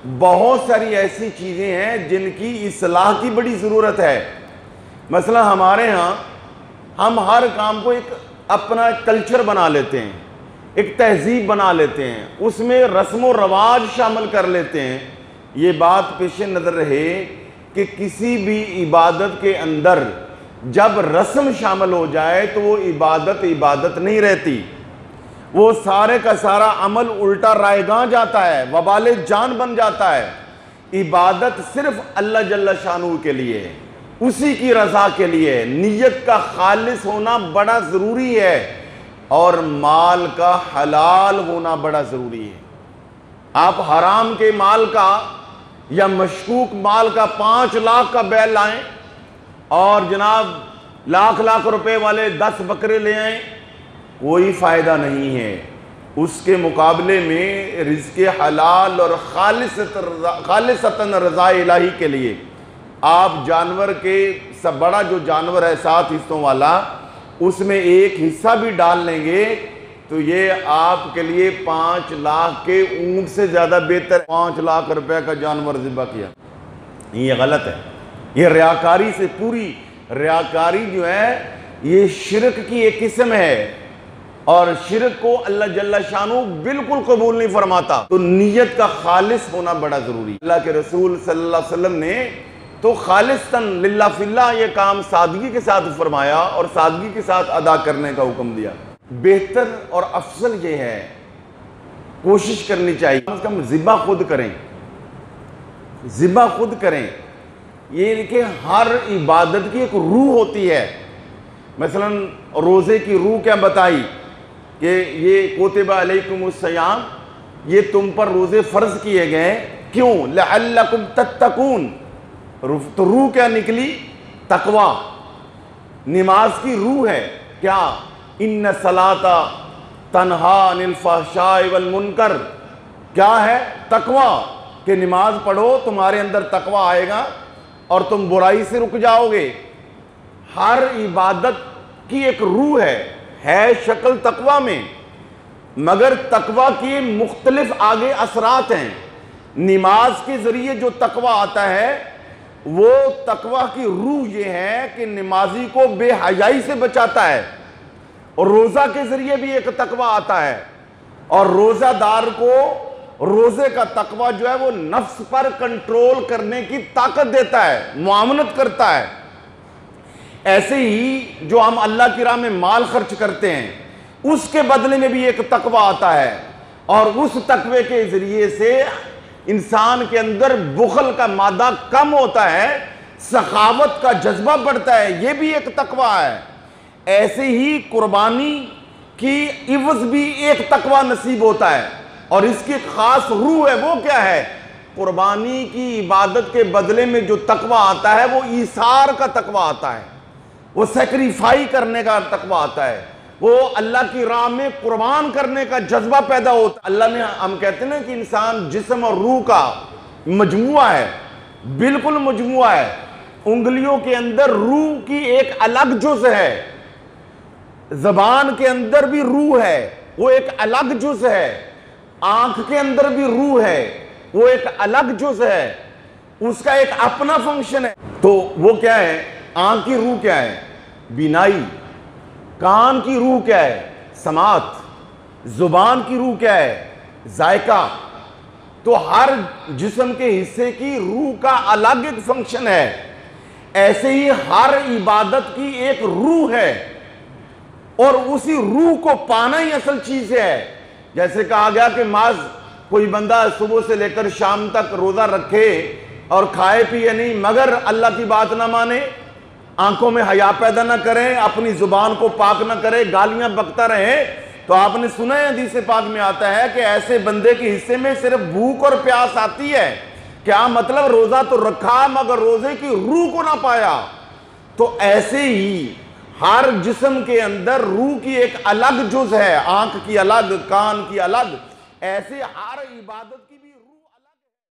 بہت ساری ایسی چیزیں ہیں جن کی اصلاح کی بڑی ضرورت ہے۔ مثلا ہمارے ہاں ہم ہر کام کو ایک اپنا کلچر بنا لیتے ہیں، ایک تہذیب بنا لیتے ہیں، اس میں رسم و رواج شامل کر لیتے ہیں۔ یہ بات پیش نظر رہے کہ کسی بھی عبادت کے اندر جب رسم شامل ہو جائے تو وہ عبادت نہیں رہتی، وہ سارے کا سارا عمل الٹا رائیگاں جاتا ہے، وبال جان بن جاتا ہے۔ عبادت صرف اللہ جل شانہ کے لیے ہے، اسی کی رضا کے لیے، نیت کا خالص ہونا بڑا ضروری ہے، اور مال کا حلال ہونا بڑا ضروری ہے۔ آپ حرام کے مال کا یا مشکوک مال کا 5 لاکھ کا بیل لائیں اور جناب لاکھ روپے والے 10 بکرے لے آئیں، کوئی فائدہ نہیں ہے۔ اس کے مقابلے میں رزق حلال اور خالصتاً رضا الہی کے لیے آپ جانور کے سب بڑا جو جانور ہے 7 حصوں والا، اس میں ایک حصہ بھی ڈال لیں گے تو یہ آپ کے لیے 5 لاکھ کے اونٹ سے زیادہ بہتر۔ 5 لاکھ روپے کا جانور ذبح کیا، یہ غلط ہے، یہ ریاکاری سے پوری ریاکاری جو ہے یہ شرک کی ایک قسم ہے، اور شرک کو اللہ جل شانہ بالکل قبول نہیں فرماتا۔ تو نیت کا خالص ہونا بڑا ضروری ہے۔ اللہ کے رسول صلی اللہ علیہ وسلم نے تو خالصتاً للہ فی اللہ یہ کام سادگی کے ساتھ فرمایا اور سادگی کے ساتھ ادا کرنے کا حکم دیا۔ بہتر اور افضل یہ ہے، کوشش کرنی چاہیے کم از کم ذبح خود کریں، ذبح خود کریں۔ یہ کہ ہر عبادت کی ایک روح ہوتی ہے۔ مثلا روزے کی روح کیا بتائی کہ یہ کتب علیکم الصیام، یہ تم پر روزے فرض کیے گئے، کیوں؟ لعلکم تتقون۔ تو روح کیا نکلی؟ تقوی۔ نماز کی روح ہے کیا؟ ان الصلاۃ تنہا عن الفحشاء والمنکر۔ کیا ہے؟ تقوی، کہ نماز پڑھو تمہارے اندر تقوی آئے گا اور تم برائی سے رک جاؤ گے۔ ہر عبادت کی ایک روح ہے شکل تقوی میں، مگر تقوی کی مختلف آگے اثرات ہیں۔ نماز کے ذریعے جو تقوی آتا ہے وہ تقوی کی روح یہ ہے کہ نمازی کو بے حیائی سے بچاتا ہے، اور روزہ کے ذریعے بھی ایک تقوی آتا ہے، اور روزہ دار کو روزے کا تقوی جو ہے وہ نفس پر کنٹرول کرنے کی طاقت دیتا ہے، معاونت کرتا ہے۔ ایسے ہی جو ہم اللہ کی راہ میں مال خرچ کرتے ہیں اس کے بدلے میں بھی ایک تقوی آتا ہے، اور اس تقوی کے ذریعے سے انسان کے اندر بخل کا مادہ کم ہوتا ہے، سخاوت کا جذبہ بڑھتا ہے، یہ بھی ایک تقوی ہے۔ ایسے ہی قربانی کی عوض بھی ایک تقوی نصیب ہوتا ہے، اور اس کی ایک خاص روح ہے، وہ کیا ہے؟ قربانی کی عبادت کے بدلے میں جو تقوی آتا ہے وہ ایثار کا تقوی آتا ہے، وہ سیکریفائی کرنے کا تقوی آتا ہے، وہ اللہ کی راہ میں قربان کرنے کا جذبہ پیدا ہوتا ہے۔ اللہ نے، ہم کہتے ہیں نا کہ انسان جسم اور روح کا مجموعہ ہے، بالکل مجموعہ ہے۔ انگلیوں کے اندر روح کی ایک الگ جز ہے، زبان کے اندر بھی روح ہے، وہ ایک الگ جز ہے، آنکھ کے اندر بھی روح ہے، وہ ایک الگ جز ہے، اس کا ایک اپنا فنکشن ہے۔ تو وہ کیا ہے؟ آنکھ کی روح کیا ہے؟ بینائی۔ کان کی روح کیا ہے؟ سماعت۔ زبان کی روح کیا ہے؟ ذائقہ۔ تو ہر جسم کے حصے کی روح کا الگ ایک فنکشن ہے۔ ایسے ہی ہر عبادت کی ایک روح ہے، اور اسی روح کو پانا ہی اصل چیز ہے۔ جیسے کہا گیا کہ معاذ کوئی بندہ صبح سے لے کر شام تک روزہ رکھے اور کھائے پیے نہیں مگر اللہ کی بات نہ مانے، آنکھوں میں حیا پیدا نہ کریں، اپنی زبان کو پاک نہ کرے، گالیاں بکتا رہے، تو آپ نے سنا ہے حدیث پاک میں آتا ہے کہ ایسے بندے کے حصے میں صرف بھوک اور پیاس آتی ہے۔ کیا مطلب؟ روزہ تو رکھا مگر روزے کی روح کو نہ پایا۔ تو ایسے ہی ہر جسم کے اندر روح کی ایک الگ جز ہے، آنکھ کی الگ، کان کی الگ، ایسے ہر عبادت